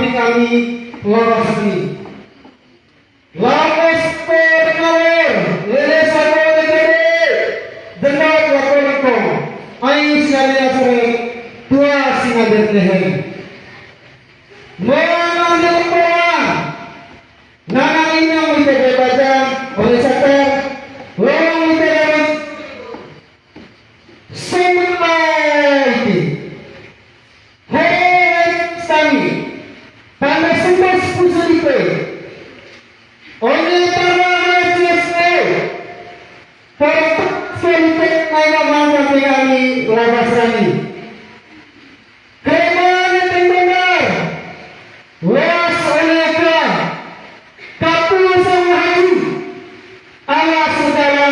tapi kami lolos ini. Lawas perkawer, lelesa boleh dengar laporan Ain sekali asal dua singa Bethlehem. Mengambil peluang, nana ini yang menjadi baca oleh Satan, orang menjadi semai. Hei kami, pada sumpah sepuluh itu, oleh para Yesus, Politik naik kami lawas kami. Kemana tendengar? Was olehka kapul sanghari. Anak saudara,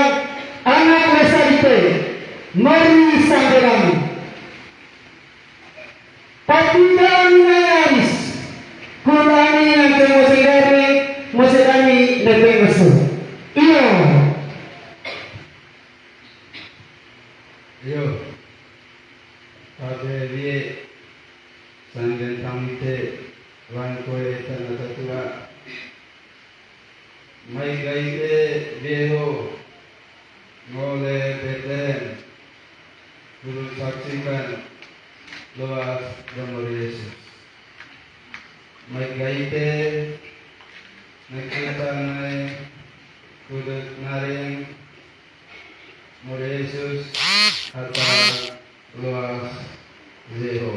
anak lesarite, mari sampai kami. Patikan nyaris, kulani yang musik kami lebih besar. Iya. Yo, pada dia sanggen tamite wangkoe tanah tatua, mai gaite viejo, ngole Bethlehem, guru saksikan loas gambar Yesus. Mai gaite nakita nai kudet naring Mure Yesus atas luas zero.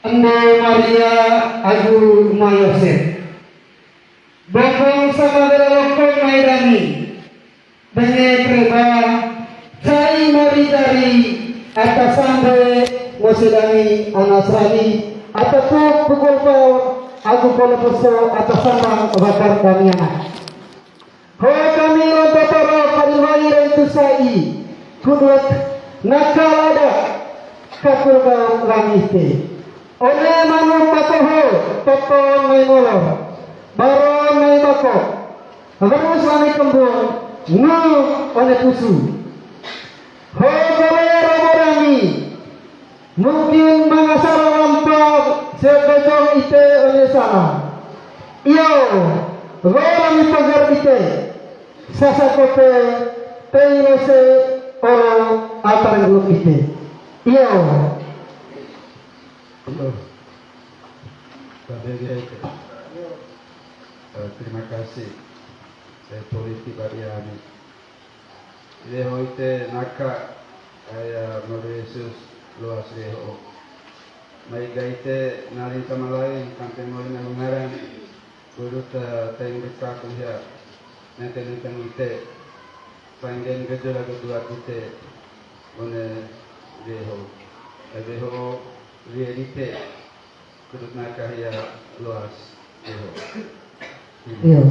Ande Maria Agu Mayosef. Bokong sama berlokong maidani. Benge kreba cai mari dari atas sampai mosidani anasrani atau pukul pau aku kalau poso atas sama bakar kamiana. Ho kami rontotoro kaliwai itu sai kudut nakalada kapurga langite. Oleh manu patoho toto may molor baron may bako. Harus lami kembung no oleh pusu. Ho kalero borani mungkin mangasara lampau sebejong ite oleh sana. Iyo rorami pagar ite sasakote teilose oro atarenguluk ite. Iyo terima kasih. Saya politik Bariani. Deho ite naka aya Yesus luas deho. Maiga ite narin tamalai kampe molina lungaran gurut teng berkah kuliah. Nanti ite panggen gejala kedua ite one deho. Deho realite gurut naka ya luas deho. iyo.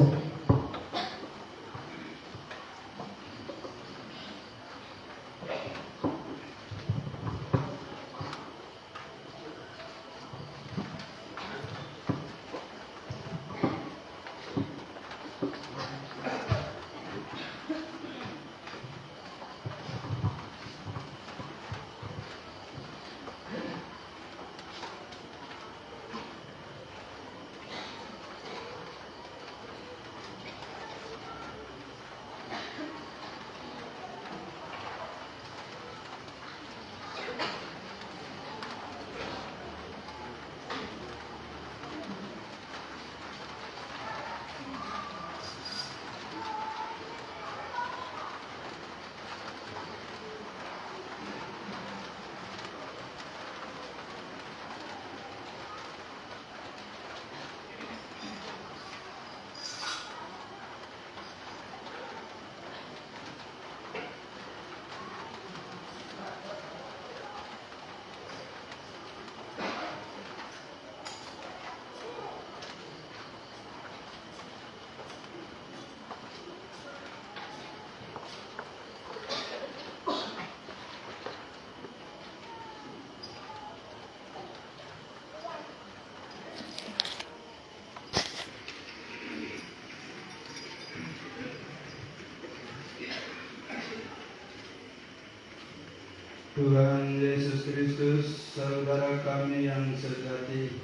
Tuhan Yesus Kristus, saudara kami yang sejati,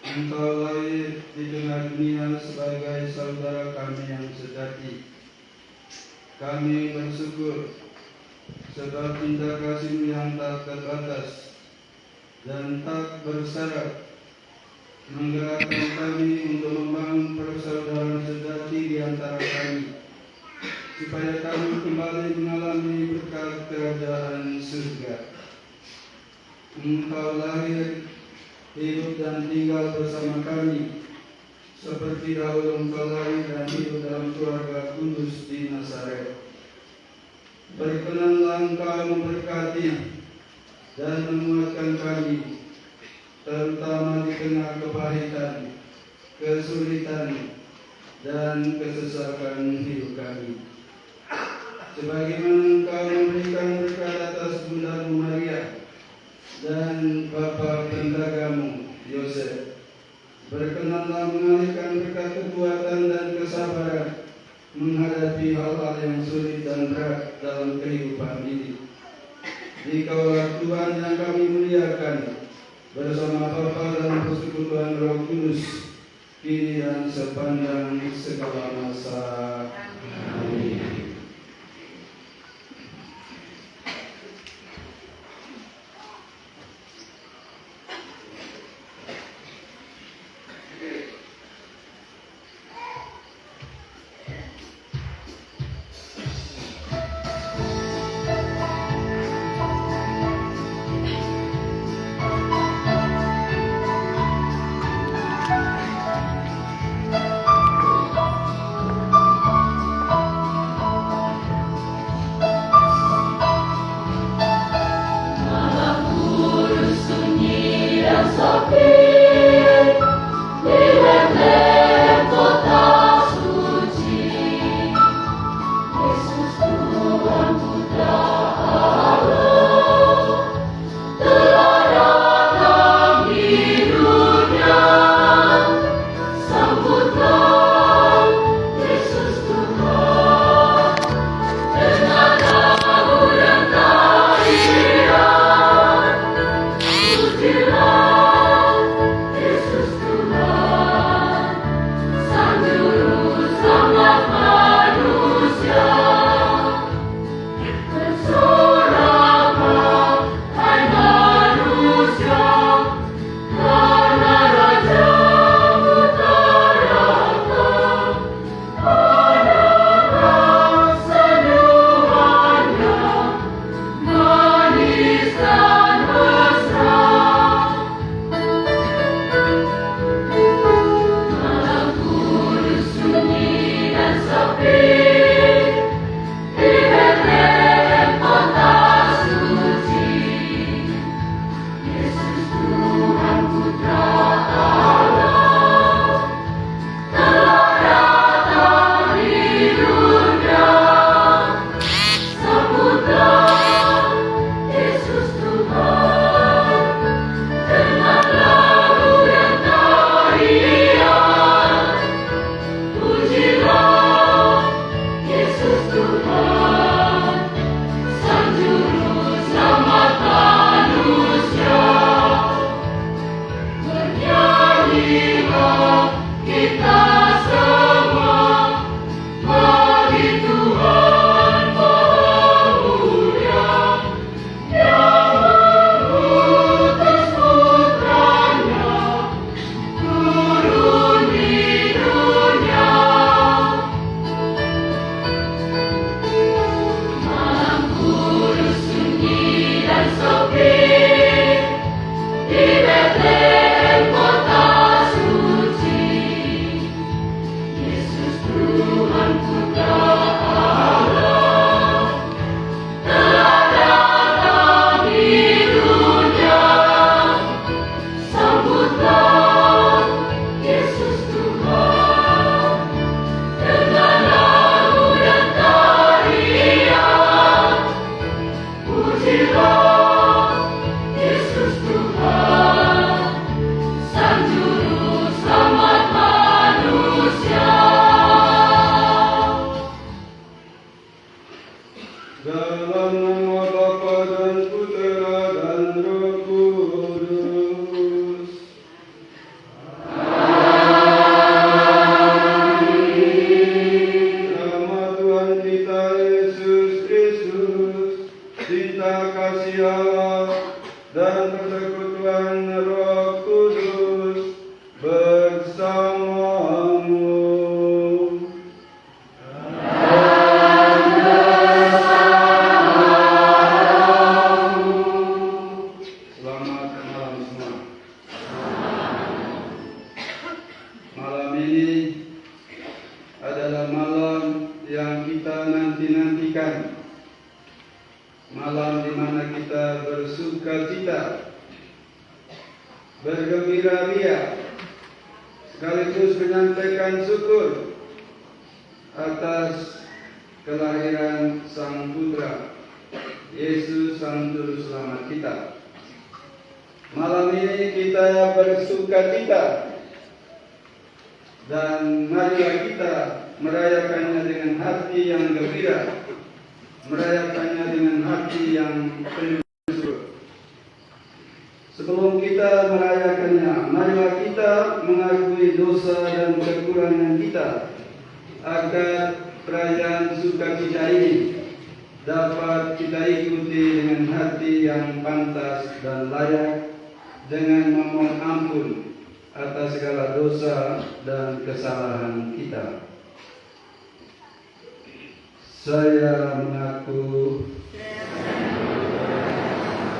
Engkau lahir di tengah dunia sebagai saudara kami yang sejati. Kami bersyukur sebab cinta kasih-Mu yang tak terbatas dan tak bersyarat menggerakkan kami untuk membangun persaudaraan sejati di antara kami, supaya kami kembali mengalami berkat kerajaan surga. Engkau lahir, hidup dan tinggal bersama kami, seperti dahulu Engkau lahir dan hidup dalam keluarga kudus di Nazaret. Berkenanlah Engkau memberkati dan menguatkan kami, terutama di tengah kepahitan, kesulitan, dan kesesakan hidup kami. Sebagaimana Engkau memberikan berkat atas Bunda-Mu Maria dan Bapa pendagamu Yosef, berkenanlah mengalihkan berkat kekuatan dan kesabaran menghadapi hal-hal yang sulit dan berat dalam kehidupan ini. Dikaulah Tuhan yang kami muliakan, bersama Bapa dan Persekutuan Roh Kudus, kini dan sepanjang segala masa. Amin. bergembira ria, sekaligus menyampaikan syukur atas kelahiran Sang Putra Yesus Sang Juru Selamat kita. Malam ini kita bersukacita dan marilah kita merayakannya dengan hati yang gembira, merayakannya dengan hati yang penuh syukur. Sebelum kita merayakannya, marilah kita mengakui dosa dan kekurangan kita, agar perayaan sukacita ini dapat kita ikuti dengan hati yang pantas dan layak, dengan memohon ampun atas segala dosa dan kesalahan kita. Saya mengaku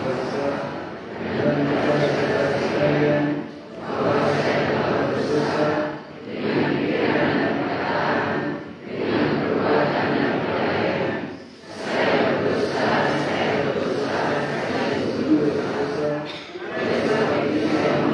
dosa dan kepada saudara sekalian bahwa saya telah berdosa dengan pikiran dan perkataan, dengan perbuatan dan perbuatan. Saya berdosa, sungguh berdosa. Oleh sebab itu saya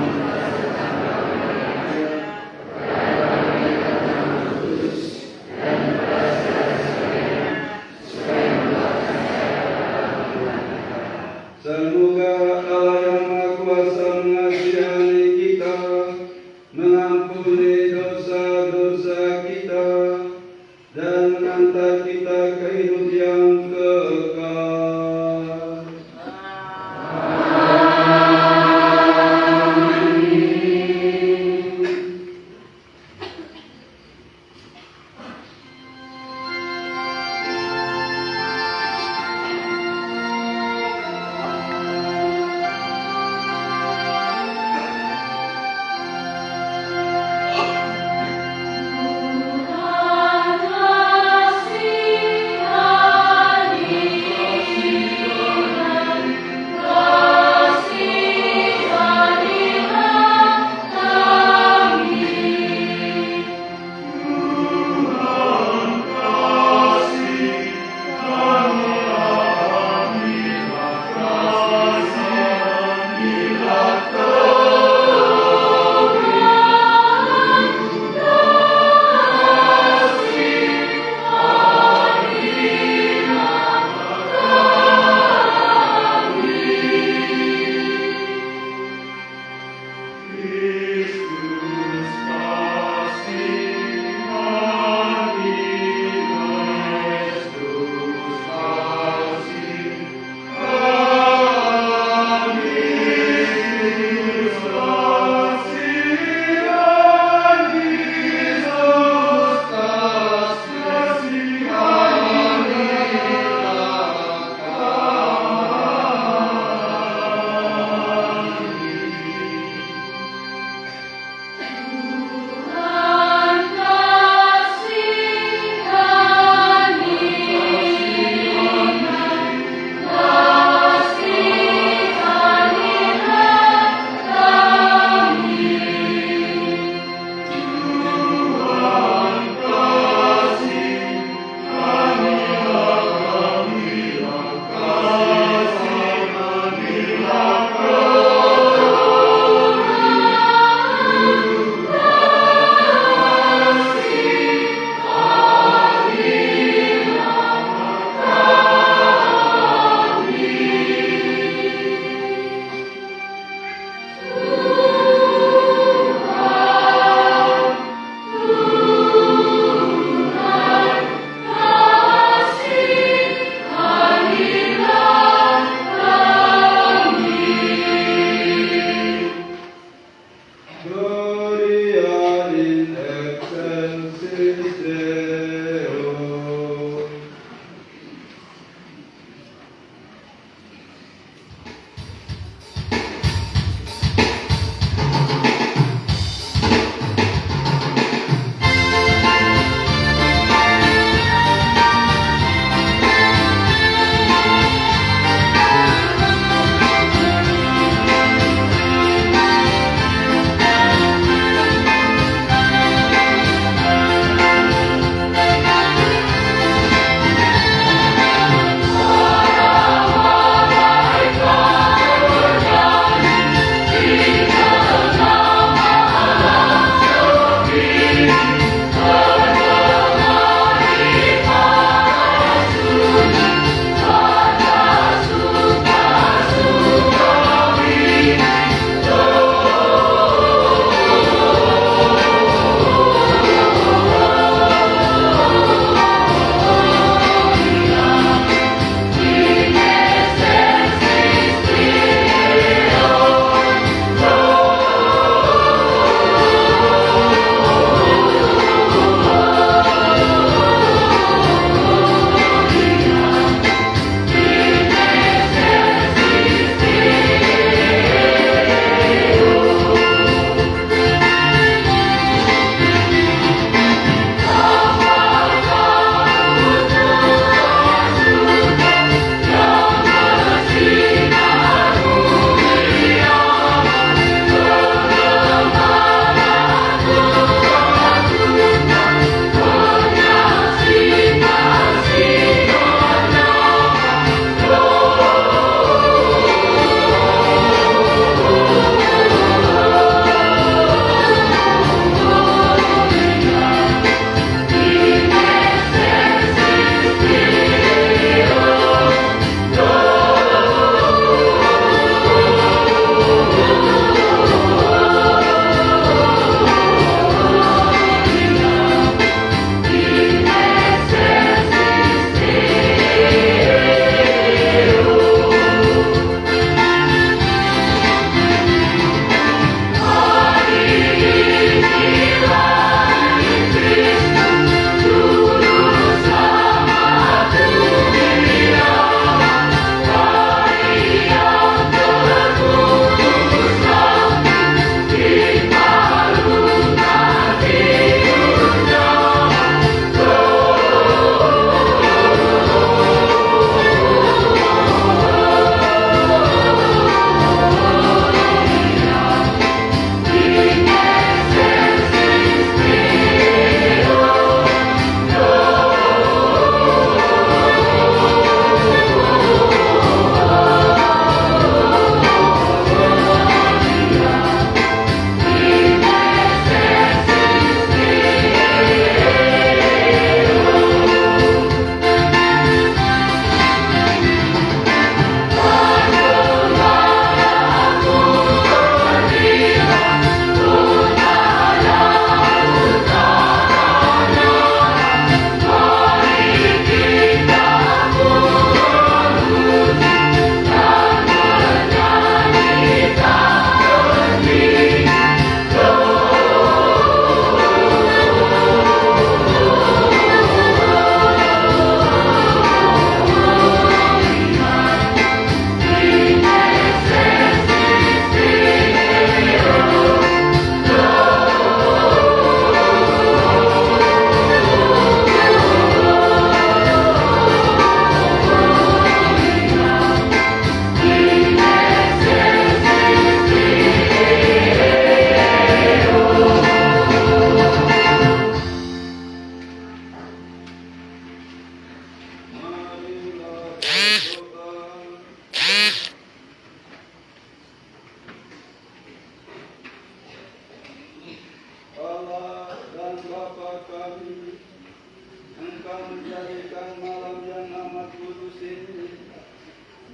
menjadikan malam yang amat kudus ini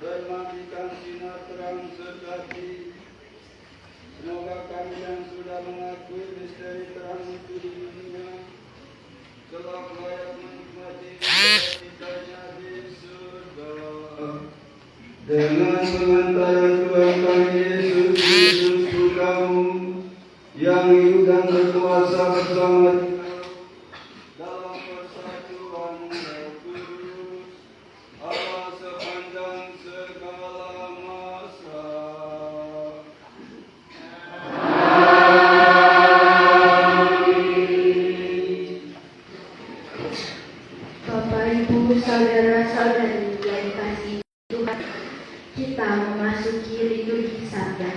bermatikan sinar terang sejati. Semoga kami yang sudah mengakui misteri terang itu di dunia kelak layak menikmati cita-citanya di surga. Dengan pengantaran Tuhan kami Yesus Kristus Putramu yang hidup dan berkuasa bersama kita dalam persatuan Roh Kudus, Allah sepanjang segala masa. Bapak, Ibu, saudara-saudari yang dikasihi Tuhan, kita memasuki liturgi sabda.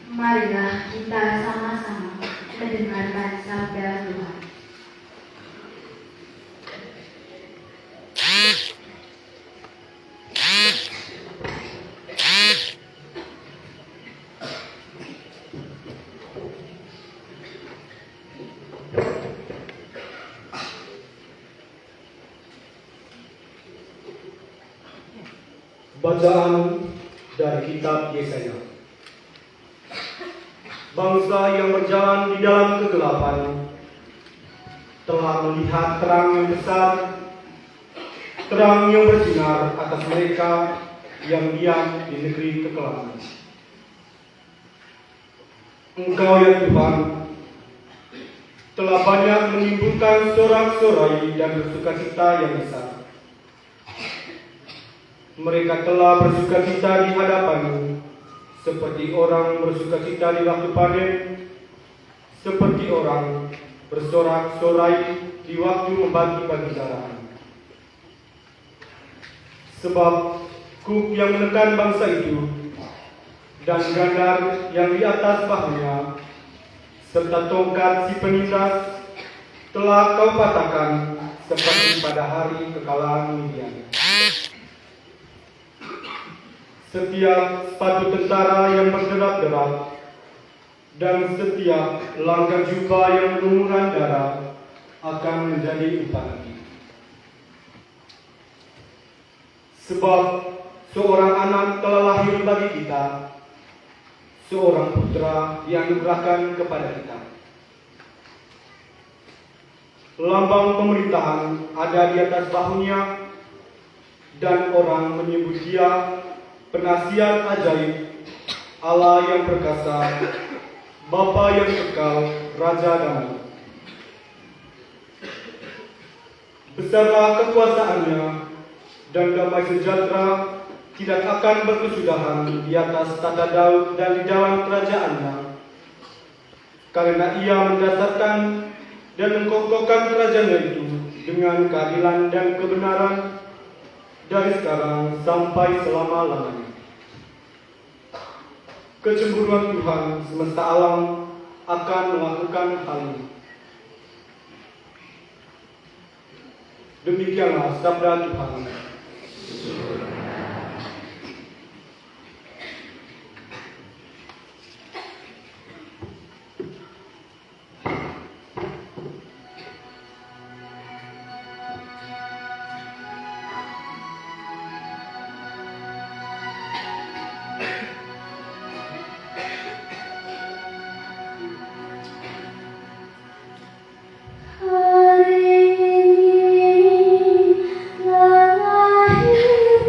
Marilah kita sama-sama mendengarkan sabda Tuhan. Bacaan dari kitab Yesaya. Bangsa yang berjalan di dalam kegelapan telah melihat terang yang besar, terang yang bersinar atas mereka yang diam di negeri kekelapan. Engkau ya Tuhan telah banyak menimbulkan sorak-sorai dan bersukacita yang besar. Mereka telah bersukacita di hadapan-Mu, seperti orang bersukacita di waktu panen, seperti orang bersorak-sorai di waktu membagi-bagi zaran. Sebab kuk yang menekan bangsa itu, dan gandar yang di atas bahunya, serta tongkat si penindas, telah Kau patahkan seperti pada hari kekalahan Midian. Setiap sepatu tentara yang berderap-derap dan setiap langkah jubah yang berlumuran darah akan menjadi upah. Sebab seorang anak telah lahir bagi kita, seorang putra dianugerahkan kepada kita. Lambang pemerintahan ada di atas bahunya, dan orang menyebut dia Penasihat ajaib, Allah yang perkasa, Bapa yang kekal, Raja damai. Besarlah kekuasaannya, dan damai sejahtera tidak akan berkesudahan di atas tata Daud dan di dalam kerajaannya. Karena ia mendasarkan dan mengkokohkan kerajaannya itu dengan keadilan dan kebenaran, dari sekarang sampai selama-lamanya. Kecemburuan Tuhan semesta alam akan melakukan hal ini. Demikianlah sabda Tuhan. Hari ini lahir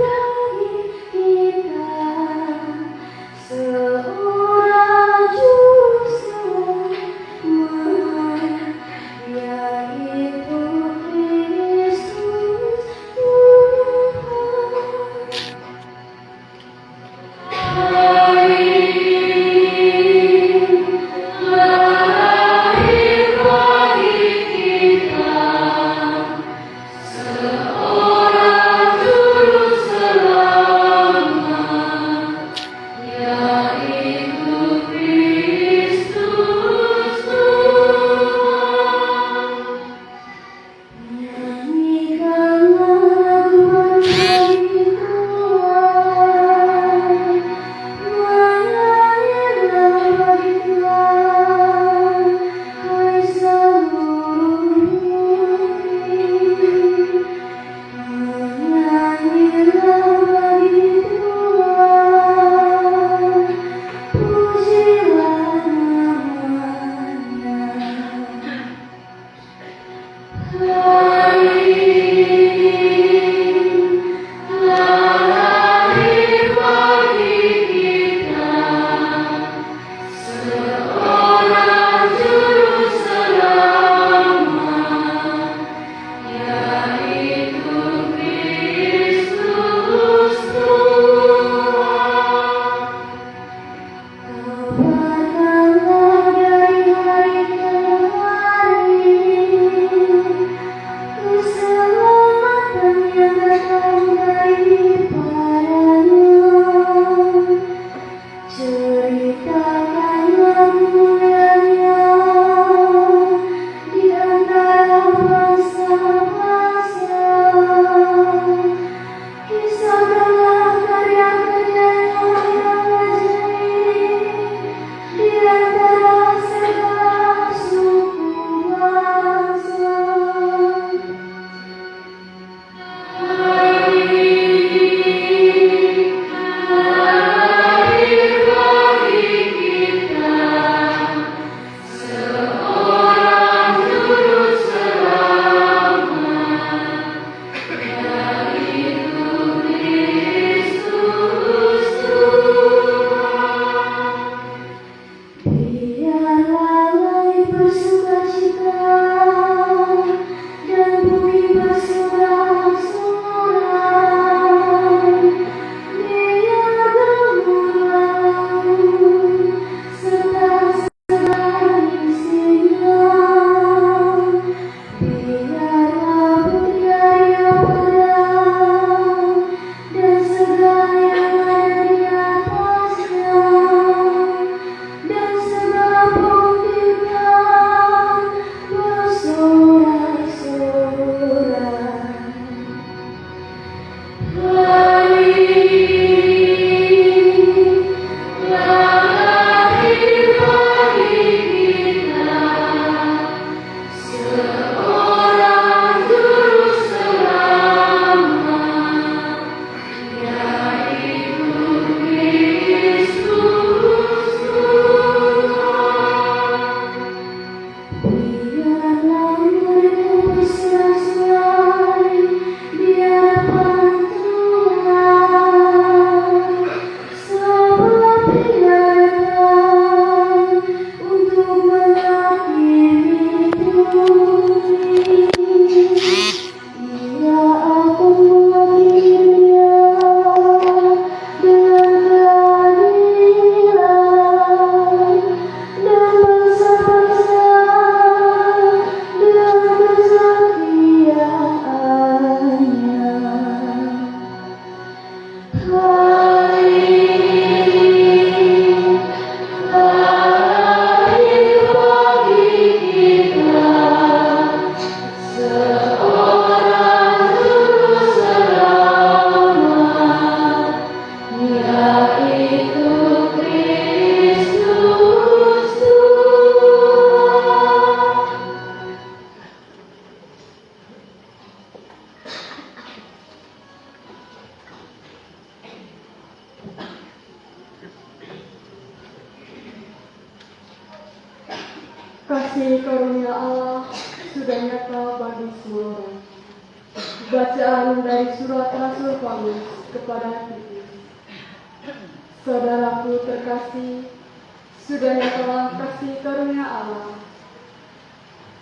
Kasih karunia Allah sudah nyata bagi semua orang. Bacaan dari surat Rasul Paulus kepada Titus. Saudaraku terkasih, sudah nyatalah kasih karunia Allah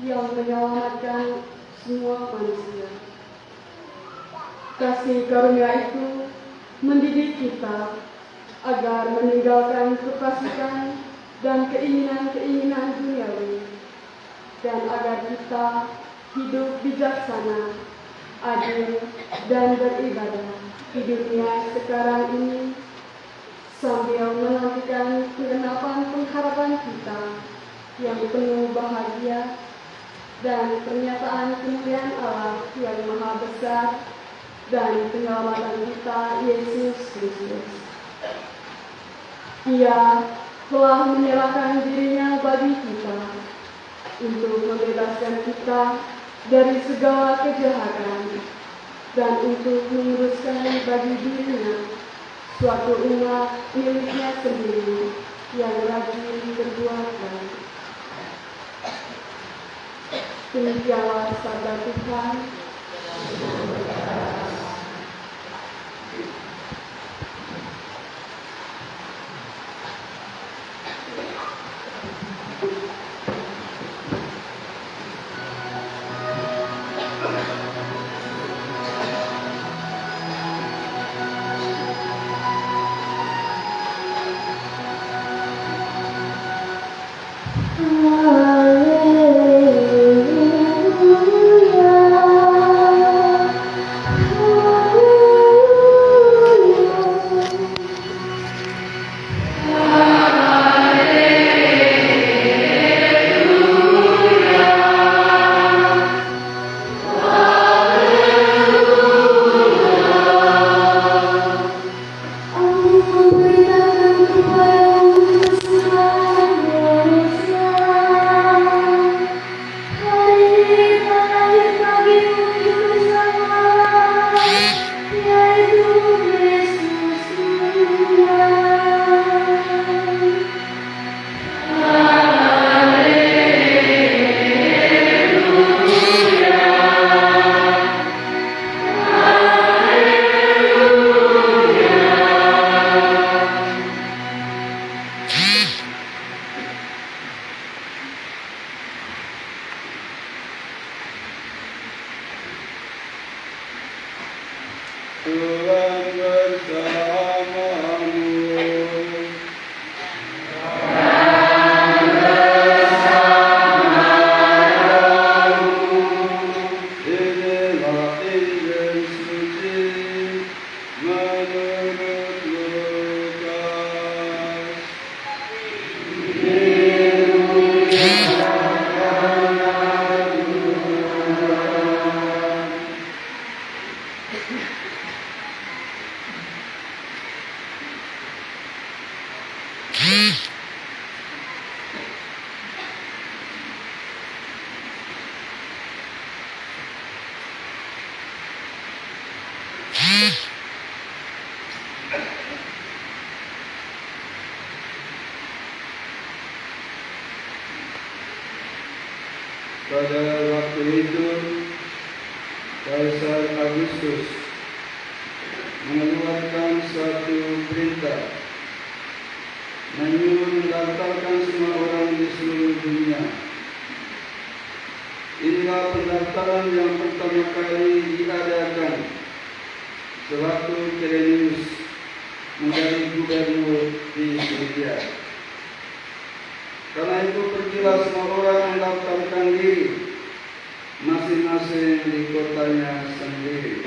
yang menyelamatkan semua manusia. Kasih karunia itu mendidik kita agar meninggalkan kefasikan dan keinginan-keinginan duniawi, dan agar kita hidup bijaksana, adil, dan beribadah di dunia sekarang ini, sambil menantikan penggenapan pengharapan kita yang penuh bahagia dan pernyataan kemuliaan Allah yang maha besar dan penyelamatan kita Yesus Kristus. Ia telah menyerahkan dirinya bagi kita untuk membebaskan kita dari segala kejahatan dan untuk menguruskan bagi dirinya suatu umat miliknya sendiri yang rajin berbuat baik. Demikianlah sabda Tuhan. Aku beritakan kepadamu kesenangannya. Tuhan bersamamu. Inilah Injil suci menurut Lukas. Pada waktu itu, Kaisar Agustus mengeluarkan suatu perintah menyuruh mendaftarkan semua orang di seluruh dunia. Inilah pendaftaran yang pertama kali diadakan sewaktu Quirinius menjadi gubernur di Syria. Karena itu pergilah semua orang mendaftarkan diri masing-masing di kotanya sendiri.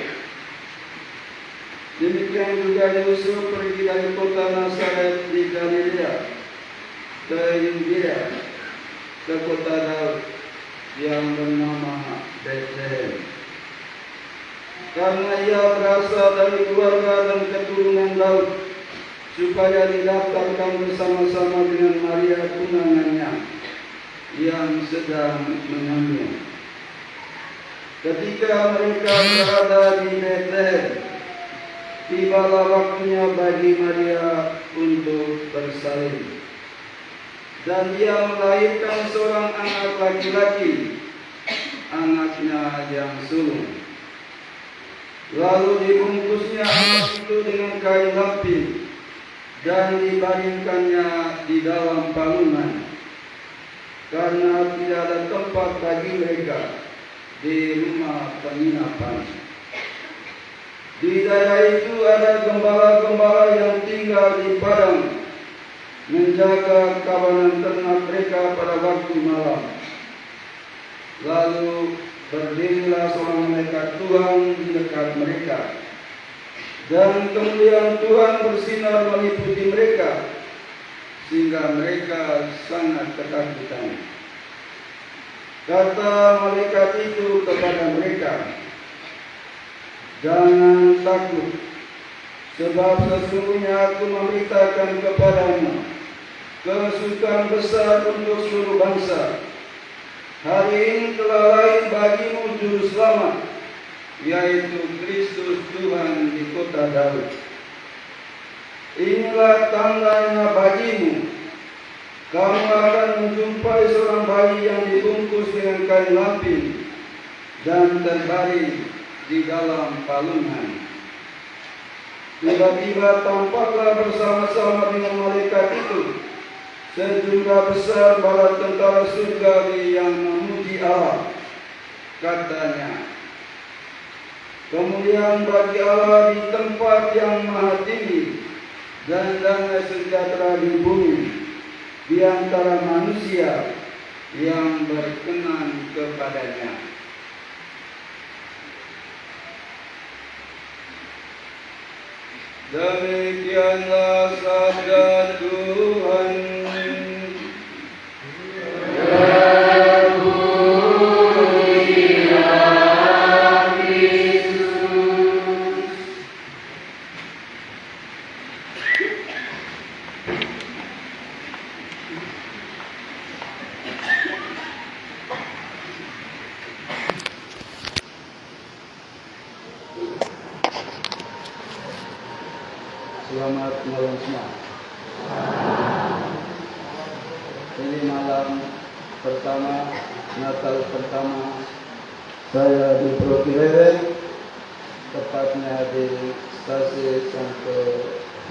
Demikian juga Yusuf pergi dari kota Nazaret di Galilea ke Yudea, ke kota Daud yang bernama Bethlehem. Karena ia berasal dari keluarga dan keturunan Daud, supaya didaftarkan bersama-sama dengan Maria tunangannya yang sedang mengandung. Ketika mereka berada di Bethlehem, tibalah waktunya bagi Maria untuk bersalin. Dan dia melahirkan seorang anak laki-laki, anaknya yang sulung. Lalu dibungkusnya anak itu dengan kain lampin dan dibaringkannya di dalam palungan, karena tidak ada tempat bagi mereka di rumah penginapan. Di daerah itu ada gembala-gembala yang tinggal di padang, menjaga kawanan ternak mereka pada waktu malam. Lalu berdirilah seorang malaikat Tuhan di dekat mereka, dan kemuliaan Tuhan bersinar meliputi mereka, sehingga mereka sangat ketakutan. Kata malaikat itu kepada mereka, "Jangan takut, sebab sesungguhnya aku memberitakan kepadamu kesukaan besar untuk seluruh bangsa. Hari ini telah lahir bagimu juru selamat, yaitu Kristus Tuhan di kota Daud. Inilah tandanya bagimu, kamu akan menjumpai seorang bayi yang dibungkus dengan kain lampin dan terbaring di dalam palungan." Tiba-tiba tampaklah bersama-sama dengan malaikat itu sejumlah besar bala tentara surgawi yang memuji Allah. Katanya, "Kemuliaan bagi Allah di tempat yang maha tinggi, dan damai sejahtera di bumi di antara manusia yang berkenan kepadanya." Demikianlah sabda Tuhan. Selamat malam semua. Ini malam pertama, Natal pertama saya di Prokirewe, tepatnya di stasiun Santo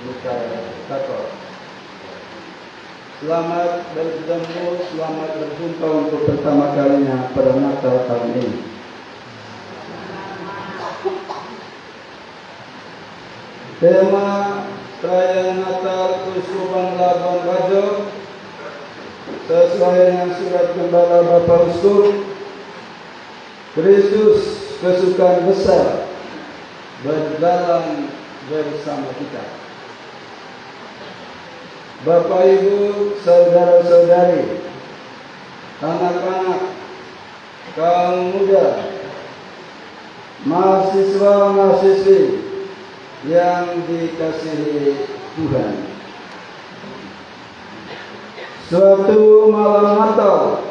Mikael. Selamat bertemu, selamat berjumpa untuk pertama kalinya pada Natal tahun ini. Tema perayaan Natal Keuskupan Labuan Bajo sesuai dengan surat Gembala Bapak Uskup. Kristus kesukaan besar berjalan bersama kita. Bapak Ibu, saudara-saudari, anak-anak, kaum muda, mahasiswa-mahasiswi yang dikasihi Tuhan. Suatu malam Natal,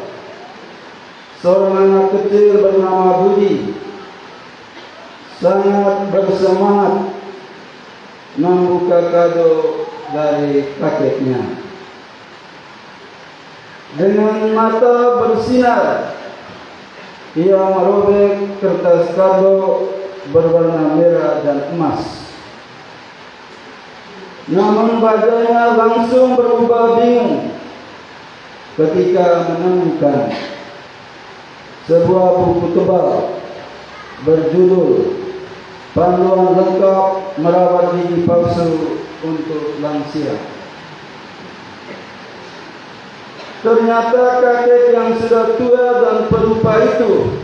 seorang anak kecil bernama Budi sangat bersemangat membuka kado dari kakeknya. Dengan mata bersinar, ia merobek kertas kado berwarna merah dan emas. Namun wajahnya langsung berubah bingung ketika menemukan sebuah buku tebal berjudul Panduan Lengkap Merawat Gigi Palsu untuk Lansia. Ternyata kakek yang sudah tua dan pelupa itu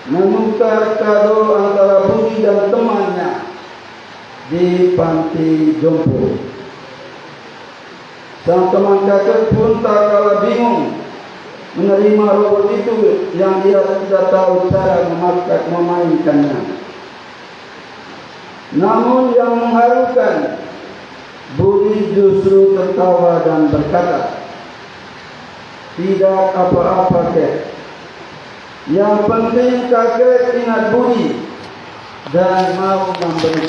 menukar kado antara Budi dan temannya di panti jompo. Sang teman kakek pun tak kalah bingung menerima robot itu yang dia tidak tahu cara memainkannya. Namun yang mengharukan, Budi justru tertawa dan berkata, "Tidak apa-apa, Kek. Yang penting kakek ingat Budi dan mau memberikan